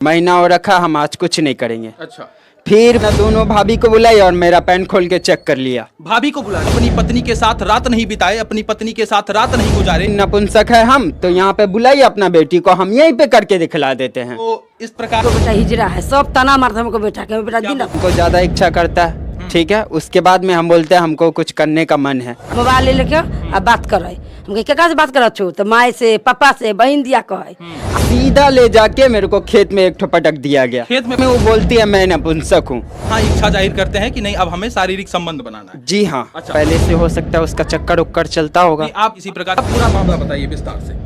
महीना हो रखा, हम आज कुछ नहीं करेंगे। अच्छा, फिर मैं दोनों भाभी को बुलाई और मेरा पैंट खोल के चेक कर लिया। भाभी को बुला अपनी पत्नी के साथ रात नहीं बिताए, अपनी पत्नी के साथ रात नहीं गुजारे। नपुंसक है हम तो यहाँ पे बुलाई अपना बेटी को, हम यहीं पे करके दिखला देते हैं। तो इस प्रकार तो बेटा हिजरा है, सब तना मारता हमको बेटा के बेटा दिन रात हमको ज्यादा इच्छा करता है, ठीक है। उसके बाद में हम बोलते हैं हमको कुछ करने का मन है। मोबाइल ले लेके अब बात करे, हम केकरा से बात करत छो, तो माए से, पापा से, बहन दिया कहे। सीधा ले जाके मेरे को खेत में एक ठो पटक दिया गया। खेत में वो बोलती है मैं नपुंसक हूँ। हाँ, इच्छा जाहिर करते हैं कि नहीं अब हमें शारीरिक संबंध बनाना है। जी हाँ। अच्छा। पहले से हो सकता है उसका चक्कर उक्कर चलता होगा। नहीं, आप इसी प्रकार पूरा मामला बताइए विस्तार से।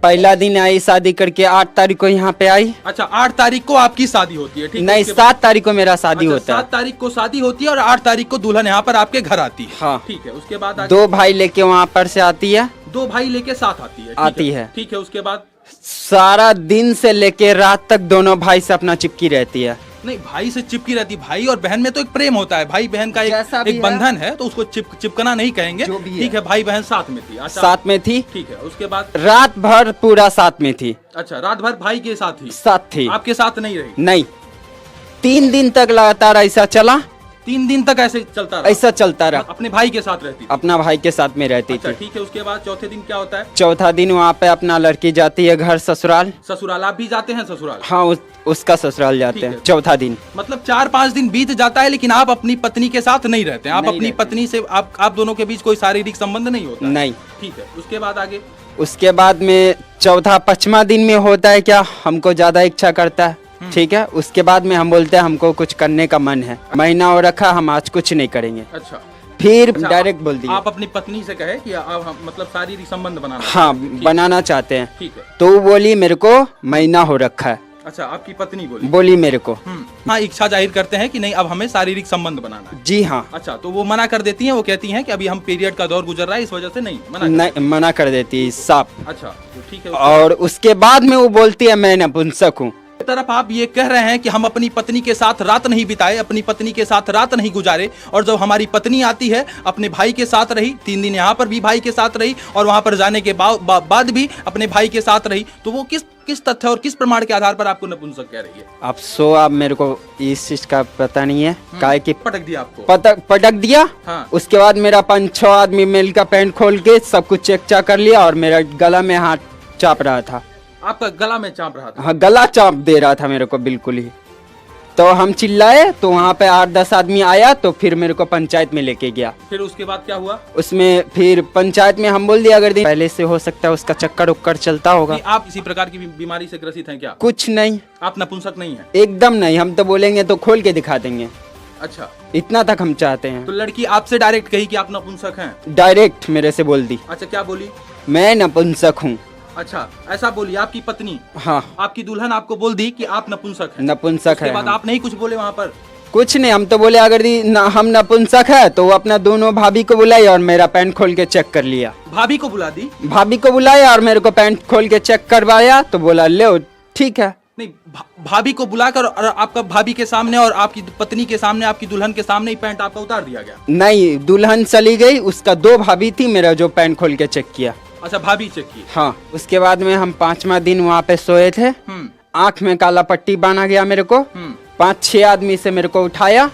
पहला दिन आई शादी करके, 8 तारीख को यहाँ पे आई। अच्छा, 8 तारीख को आपकी शादी होती है, ठीक है? नहीं, उसके बाद- 7 तारीख को मेरा शादी अच्छा, होता है। 7 तारीख को शादी होती है और 8 तारीख को दुल्हन यहाँ पर आपके घर आती है। हाँ। ठीक है, उसके बाद आगे 2 भाई लेके वहाँ पर से आती है। 2 भाई लेके साथ आती है। ठीक आती है। ठीक है, उसके बाद सारा दिन से लेके रात तक दोनों भाई से अपना चिपकी रहती है। नहीं, भाई से चिपकी रहती। भाई और बहन में तो एक प्रेम होता है, भाई बहन का जैसा भी एक है। बंधन है, तो उसको चिपकना नहीं कहेंगे। जो भी है। ठीक है, भाई बहन साथ में थी। अच्छा, साथ में थी, ठीक है, उसके बाद रात भर पूरा साथ में थी। अच्छा, रात भर भाई के साथ ही साथ थी। आपके साथ नहीं रही। नहीं, 3 दिन तक लगातार ऐसा चला। 3 दिन तक ऐसे चलता रहा। ऐसा चलता रहा। अपने भाई के साथ रहती थी। अपना भाई के साथ में रहती अच्छा, थी। ठीक है, उसके बाद चौथे दिन क्या होता है? चौथा दिन वहाँ पे अपना लड़की जाती है घर ससुराल। ससुराल आप भी जाते हैं? ससुराल हाँ, उसका ससुराल जाते ठीक हैं है। चौथा दिन। मतलब 4-5 दिन बीत जाता है, लेकिन आप अपनी पत्नी के साथ नहीं रहते हैं। आप नहीं अपनी रहते। पत्नी से आप दोनों के बीच कोई शारीरिक संबंध नहीं होता है। नहीं। ठीक है, उसके बाद आगे उसके बाद में चौथा 5वां दिन में होता है क्या, हमको ज्यादा इच्छा करता है, ठीक है। उसके बाद में हम बोलते हैं हमको कुछ करने का मन है। महीना हो रखा, हम आज कुछ नहीं करेंगे। अच्छा, फिर अच्छा, डायरेक्ट बोल दिया। आप अपनी पत्नी से कहे कि आप मतलब शारीरिक संबंध बनाना हाँ, चाहते हैं। ठीक- बनाना चाहते हैं। ठीक है। तो वो बोली मेरे को महीना हो रखा है, अच्छा, आपकी पत्नी बोली। बोली मेरे को। हाँ, इच्छा जाहिर करते हैं कि नहीं अब हमें शारीरिक संबंध बनाना है। जी हाँ। अच्छा, तो वो मना कर देती हैं। वो कहती हैं कि अभी हम पीरियड का दौर गुजर रहा है, इस वजह से नहीं मना कर नहीं, मना कर देती है साफ। अच्छा, तो ठीक है। और उसके बाद में वो बोलती है मैं नपुंसक हूँ। एक तरफ आप ये कह रहे हैं कि हम अपनी पत्नी के साथ रात नहीं बिताए, अपनी पत्नी के साथ रात नहीं गुजारे, और जब हमारी पत्नी आती है अपने भाई के साथ रही, 3 दिन यहाँ पर भी भाई के साथ रही और वहां पर जाने के बाद भी अपने भाई के साथ रही, तो वो किस तथ्य और किस प्रमाण के आधार पर आपको नपुंसक कह रही है? अब मेरे को इस चीज का पता नहीं है, काहे कि पटक दिया आपको? पटक दिया। हाँ। उसके बाद मेरा 5-6 आदमी मिल का पैंट खोल के सब कुछ चेक चाक कर लिया और मेरा गला में हाथ चाप रहा था। आपका गला में चाप रहा था? हाँ, गला चाप दे रहा था मेरे को बिल्कुल ही। तो हम चिल्लाए तो वहाँ पे 8-10 आदमी आया, तो फिर मेरे को पंचायत में लेके गया। फिर उसके बाद क्या हुआ? उसमें फिर पंचायत में हम बोल दिया अगर पहले से हो सकता है उसका चक्कर उक्कर चलता होगा। नहीं, आप इसी प्रकार की बीमारी से ग्रसित हैं क्या? कुछ नहीं, आप नपुंसक नहीं हैं? एकदम नहीं। हम तो बोलेंगे तो खोल के दिखा देंगे, अच्छा, इतना तक हम चाहते हैं। तो लड़की आपसे डायरेक्ट कही कि आप नपुंसक हैं? डायरेक्ट मेरे से बोल दी अच्छा, क्या बोली? मैं नपुंसक हूँ। अच्छा, ऐसा बोली आपकी पत्नी? हाँ, आपकी दुल्हन आपको बोल दी कि आप नपुंसक हैं? नपुंसक उसके है बाद हम। आप नहीं कुछ बोले वहाँ पर? कुछ नहीं, हम तो बोले अगर हम नपुंसक है तो वो अपना दोनों भाभी को बुलाई और मेरा पैंट खोल के चेक कर लिया। भाभी को बुला दी? भाभी को बुलाया और मेरे को पैंट खोल के चेक करवाया, तो बोला ले ठीक है। नहीं, भाभी को बुलाकर और आपका भाभी के सामने और आपकी पत्नी के सामने, आपकी दुल्हन के सामने ही पैंट आपका उतार दिया गया? नहीं, दुल्हन चली गई, उसका 2 भाभी थी, मेरा जो पैंट खोल के चेक किया। अच्छा, भाभी चेक की? हाँ। उसके बाद में हम 5वां दिन वहाँ पे सोए थे। आंख में काला पट्टी बांधा गया मेरे को। 5-6 आदमी से मेरे को उठाया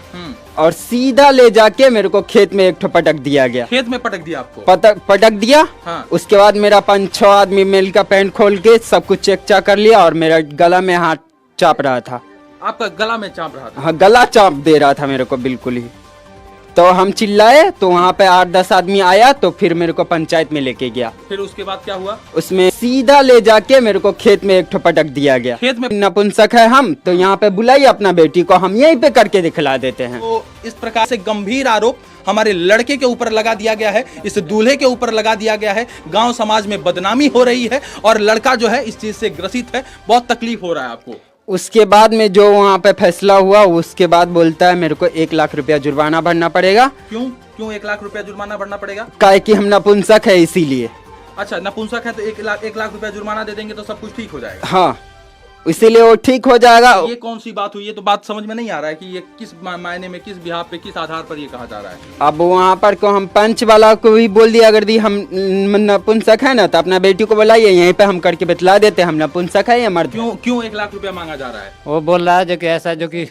और सीधा ले जाके मेरे को खेत में एक ठो पटक दिया गया। खेत में पटक दिया आपको? पटक दिया। हाँ। उसके बाद मेरा 5-6 आदमी मिल का पैंट खोल के सब कुछ चेक चाक कर लिया और मेरा गला में हाथ चाप रहा था। आपका गला में चाप रहा था? हाँ, गला चाप दे रहा था मेरे को बिल्कुल ही। तो हम चिल्लाए तो वहाँ पे 8-10 आदमी आया, तो फिर मेरे को पंचायत में लेके गया। फिर उसके बाद क्या हुआ? उसमें सीधा ले जाके मेरे को खेत में एक ठो पटक दिया गया। खेत में? नपुंसक है हम तो यहाँ पे बुलाई अपना बेटी को, हम यहीं पे करके दिखला देते हैं। तो इस प्रकार से गंभीर आरोप हमारे लड़के के ऊपर लगा दिया गया है, इस दूल्हे के ऊपर लगा दिया गया है। गांव समाज में बदनामी हो रही है और लड़का जो है इस चीज से ग्रसित है। बहुत तकलीफ हो रहा है आपको? उसके बाद में जो वहाँ पे फैसला हुआ, उसके बाद बोलता है मेरे को 1 लाख रुपया जुर्माना भरना पड़ेगा। क्यों 1 लाख रुपया जुर्माना भरना पड़ेगा? काहे कि हम नपुंसक है इसीलिए। अच्छा, नपुंसक है तो 1 लाख रुपया जुर्माना दे देंगे तो सब कुछ ठीक हो जाएगा? हाँ। इसीलिए वो ठीक हो जाएगा। ये कौन सी बात हुई? ये तो बात समझ में नहीं आ रहा है कि ये किस मायने में, किस बिहाफ पे, किस आधार पर ये कहा जा रहा है। अब वहाँ पर को हम पंच वाला को भी बोल दिया, अगर दी हम नपुंसक है ना तो अपना बेटी को बुलाइए, यहीं पे हम करके बतला देते हम नपुंसक है या मर्द। क्यों 1 लाख रुपया मांगा जा रहा है? वो बोल रहा है जो कि ऐसा, जो कि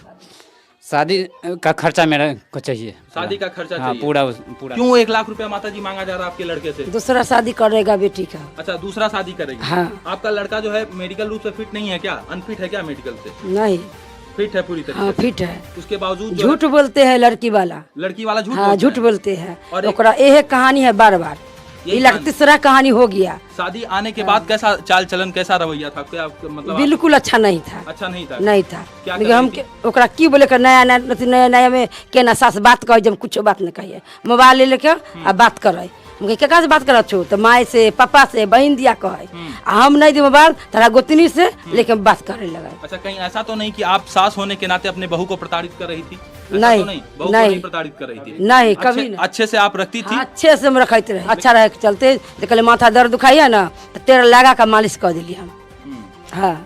शादी का खर्चा मेरे को चाहिए, शादी का खर्चा हाँ, चाहिए। पूरा। क्यों 1 लाख रुपया माता जी मांगा जा रहा है आपके लड़के से? दूसरा शादी करेगा बेटी का। अच्छा, दूसरा शादी करेगी। हाँ। आपका लड़का जो है मेडिकल रूप से फिट नहीं है क्या? अनफिट है क्या मेडिकल से? नहीं, फिट है पूरी तरीके हाँ से। फिट है। उसके बावजूद जो झूठ बोलते हैं लड़की वाला। लड़की वाला झूठ हाँ बोलता झूठ है। बोलते हैं। और एक- ओकरा यह कहानी है बार बार, यही ये लग कहानी। तीसरा कहानी हो गया। शादी आने के बाद कैसा चाल चलन, कैसा रवैया था? क्या मतलब बिल्कुल अच्छा नहीं था। अच्छा नहीं था? नहीं था। क्या लेकिन हम कर रही ओकरा की बोले कर नया में के ना सास बात कहे, जब कुछ बात नहीं कहिए, मोबाइल ले लेके आ बात करे। हम केकरा से बात कर छो तो माए से, पापा से, बहन दिया कहे। हम नहीं दी मोबाइल, तारा गोतनी से लेके बात करे लगा। अच्छा, कहीं ऐसा तो नहीं कि आप सास होने के नाते अपने बहू को प्रताड़ित कर रही थी? ऐसा नहीं, तो नहीं, बहू को नहीं। नहीं प्रताड़ित कर रही थी? नहीं, कभी नहीं। अच्छे से आप रखती थी? हाँ, अच्छे से हम रखते रहे, अच्छा रहे के चलते। तो कल माथा दर्द दुखाइए ना तो तेरा लगा का मालिश कर दिली हम। हम्म। हाँ,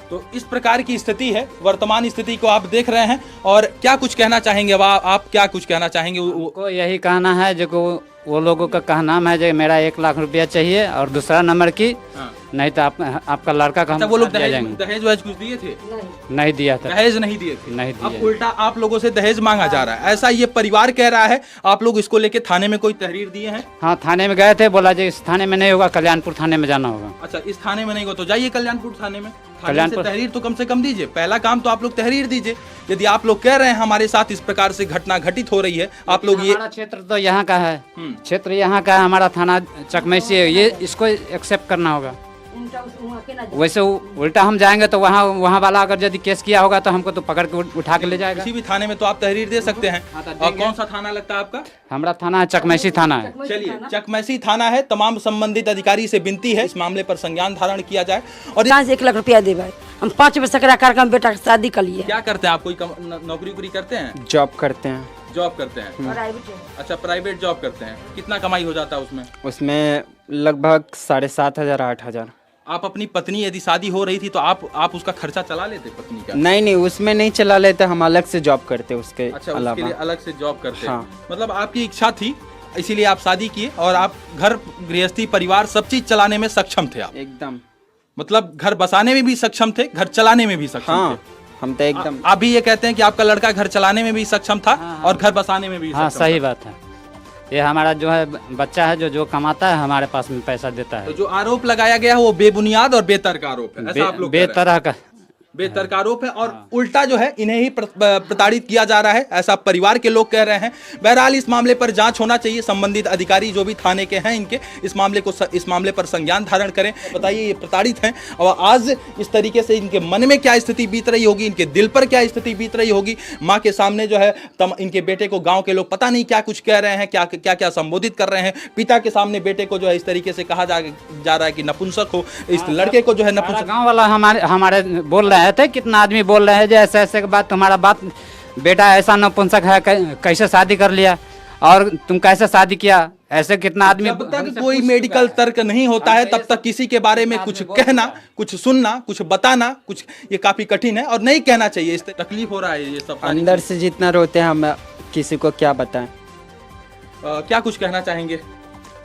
तो इस प्रकार की स्थिति है, वर्तमान स्थिति को आप देख रहे हैं। और क्या कुछ कहना चाहेंगे? अब आप क्या कुछ कहना चाहेंगे? को यही कहना है जो को वो लोगों का कहना है जो मेरा 1 लाख रुपया चाहिए, और दूसरा नंबर की हाँ। नहीं तो आपका लड़का का हम अच्छा, वो लोग दिया दहेज जाएंगे। दहेज वहेज कुछ दिए थे? नहीं दिया था, दहेज नहीं दिए थे? नहीं अब दिए। उल्टा आप लोगों से दहेज मांगा जा रहा है, ऐसा ये परिवार कह रहा है। आप लोग इसको लेके थाने में कोई तहरीर दिए हैं? हाँ, थाने में गए थे, बोला जो इस थाने में नहीं होगा, कल्याणपुर थाने में जाना होगा। अच्छा, इस थाने में नहीं हो तो जाइए कल्याणपुर थाने में। थाने से कल्याणपुर- तहरीर तो कम से कम दीजिए। पहला काम तो आप लोग तहरीर दीजिए। यदि आप लोग कह रहे हैं हमारे साथ इस प्रकार से घटना घटित हो रही है, आप लोग ये हमारा क्षेत्र तो यहाँ का है, हम्म। क्षेत्र यहाँ का है, हमारा थाना चकमैसी है, ये इसको एक्सेप्ट करना होगा। वैसे उल्टा हम जाएंगे तो वहाँ वाला अगर यदि केस किया होगा तो हमको तो पकड़ के उठा के ले जाएगा। किसी भी थाने में तो आप तहरीर दे सकते हैं। हाँ, तो और देंगे। कौन सा थाना लगता है आपका? हमारा थाना है चकमैसी थाना है। चलिए, चकमैसी थाना है। तमाम संबंधित अधिकारी से विनती है इस मामले पर संज्ञान धारण किया जाए। और जहाँ से 1 लाख रुपया देवे, हम 5 बजे सकरा कार्यक्रम बेटा की शादी कर लिए। क्या करते हैं आप? कोई नौकरी वोकरी करते हैं? जॉब करते हैं, जॉब करते हैं? अच्छा, प्राइवेट जॉब करते हैं। कितना कमाई हो जाता है उसमें? उसमें लगभग 7,500 8,000। आप अपनी पत्नी यदि शादी हो रही थी तो आप उसका खर्चा चला लेते पत्नी का? नहीं, उसमें नहीं चला लेते, हम अलग से जॉब करते उसके अच्छा, उसके अलावा। लिए अलग से जॉब करते हैं। हाँ। मतलब आपकी इच्छा थी, इसीलिए आप शादी किए और आप घर गृहस्थी परिवार सब चीज चलाने में सक्षम थे आप? एकदम। मतलब घर बसाने में भी सक्षम थे, घर चलाने में भी सक्षम हाँ, थे। हम तो एकदम। आप भी ये कहते हैं कि आपका लड़का घर चलाने में भी सक्षम था और घर बसाने में भी हाँ, सक्षम सही था। बात है। ये हमारा जो है बच्चा है जो कमाता है, हमारे पास में पैसा देता तो है। जो आरोप लगाया गया है वो बेबुनियाद और बेतर्क आरोप है, ऐसा आप लोग कह रहे हैं? बेतरह का बेतर्क आरोप है और उल्टा जो है इन्हें ही प्रताड़ित किया जा रहा है, ऐसा परिवार के लोग कह रहे हैं। बहरहाल इस मामले पर जांच होना चाहिए। संबंधित अधिकारी जो भी थाने के हैं इनके इस मामले पर संज्ञान धारण करें। बताइए, ये प्रताड़ित हैं और आज इस तरीके से इनके मन में क्या स्थिति बीत रही होगी, इनके दिल पर क्या स्थिति बीत रही होगी। माँ के सामने जो है इनके बेटे को गाँव के लोग पता नहीं क्या कुछ कह रहे हैं, क्या क्या क्या संबोधित कर रहे हैं। पिता के सामने बेटे को जो है इस तरीके से कहा जा रहा है कि नपुंसक हो, इस लड़के को जो है नपुंसक। गांव वाला हमारे बोल रहे थे, कितना आदमी बोल रहे हैं जो ऐसे ऐसे के बात, तुम्हारा बात बेटा ऐसा नपुंसक है, कैसे शादी कर लिया और तुम कैसे शादी किया, ऐसे कितना आदमी। जब तक कोई मेडिकल तर्क नहीं होता है तब तक किसी के बारे में कुछ कहना, कुछ सुनना, कुछ बताना, कुछ ये काफी कठिन है और नहीं कहना चाहिए। इस तकलीफ हो रहा है ये सब। अंदर से जितना रोते हैं हम किसी को क्या बताएं। क्या कुछ कहना चाहेंगे?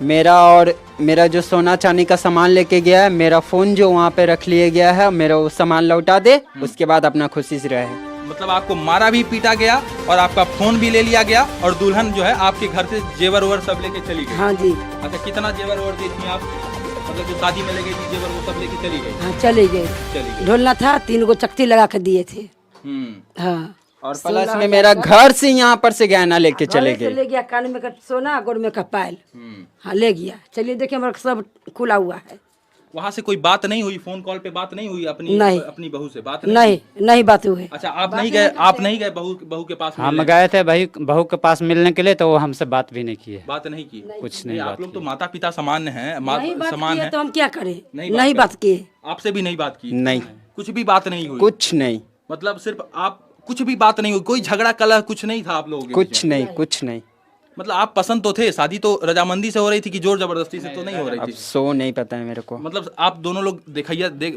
मेरा जो सोना चांदी का सामान लेके गया है, मेरा फोन जो वहाँ पे रख लिया गया है, मेरा वो सामान लौटा दे, उसके बाद अपना खुशी से रहे। मतलब आपको मारा भी पीटा गया और आपका फोन भी ले लिया गया और दुल्हन जो है आपके घर से जेवर ओवर सब लेके चली गई? हाँ जी। अच्छा, कितना जेवर ओवर दी थी आप? मतलब जो शादी में लगे थी जेवर वो सब लेके चली गई? हाँ, चली गई। चली गई। ढोलना था, 3 गो चक्ति लगा के दिए थे। हाँ, और प्लस में मेरा घर से यहाँ पर से गहना लेके चले गए। ले गया, कान में का सोना, गोड़ में का पायल। हाँ, ले गया। चलिए देखिए, हमारा सब खुला हुआ है। वहाँ से कोई बात नहीं हुई? फोन कॉल पे बात नहीं हुई अपनी बहू से? बात नहीं बात हुई। अच्छा, आप नहीं गए बहू के पास? हम गए थे बहू के पास मिलने के लिए, तो वो हमसे बात भी नहीं की है। बात नहीं की? कुछ नहीं। आप लोग तो माता पिता समान हैं, समान है तो हम क्या करें? नहीं बात किए। आपसे भी नहीं बात की? नहीं, कुछ भी बात नहीं हुई? कुछ नहीं। मतलब सिर्फ आप कुछ भी बात नहीं हुई? कोई झगड़ा कलह कुछ नहीं था आप लोगों के? कुछ नहीं, कुछ नहीं। मतलब आप पसंद तो थे, शादी तो रजामंदी से हो रही थी कि जोर जबरदस्ती से तो नहीं हो रही अब थी? सो नहीं पता है मेरे को, मतलब आप दोनों लोग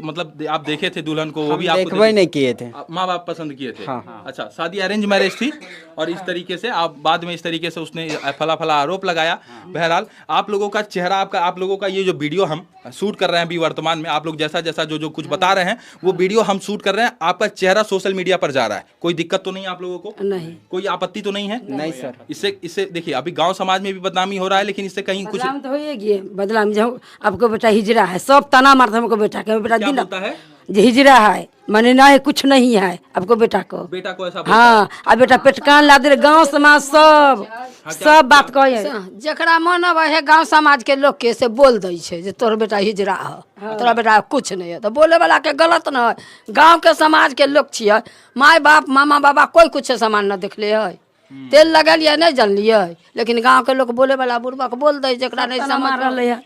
मतलब आप देखे थे दुल्हन को, वो हम भी आपको देखबे नहीं किए थे। माँ बाप पसंद किए थे? हाँ। अच्छा, शादी अरेंज मैरिज थी और इस तरीके से आप बाद में इस तरीके से उसने फला फला आरोप लगाया। बहरहाल आप लोगों का चेहरा, आप लोगों का ये जो वीडियो हम शूट कर रहे हैं अभी वर्तमान में, आप लोग जैसा जैसा जो कुछ बता रहे हैं वो वीडियो हम शूट कर रहे हैं, आपका चेहरा सोशल मीडिया पर जा रहा है। कोई दिक्कत तो नहीं आप लोगों को? नहीं, कोई आपत्ति तो नहीं है? नहीं सर। इससे देखिए अभी गांव समाज में भी बदनामी हो रहा है, लेकिन इससे कहीं कुछ बदनाम तो होएगी, बदनाम जो आपको बेटा हिजरा है, सब ताना मारता हमको बेटा के, बेटा क्या दिन बोलता है? जे हिजरा है, माने ना है, कुछ नहीं है आपको बेटा को। बेटा को ऐसा बोलता हाँ, अब बेटा पेटकान ला दे, गांव समाज सब बात कहे, जकरा मन है गांव समाज के लोग के से बोल दै छै जे तोर बेटा हिजरा है, तोरा बेटा कुछ नहीं है, तो बोले वाला के गलत न है। गांव के समाज के लोग छियै, माय बाप मामा बाबा कोई कुछ सामान न देखले है, तेल लगलिए नहीं जानलिए, लेकिन गांव के लोग बोले वाला बुढ़बा के बोल दै, जकरा नहीं समझ मार रहे हैं।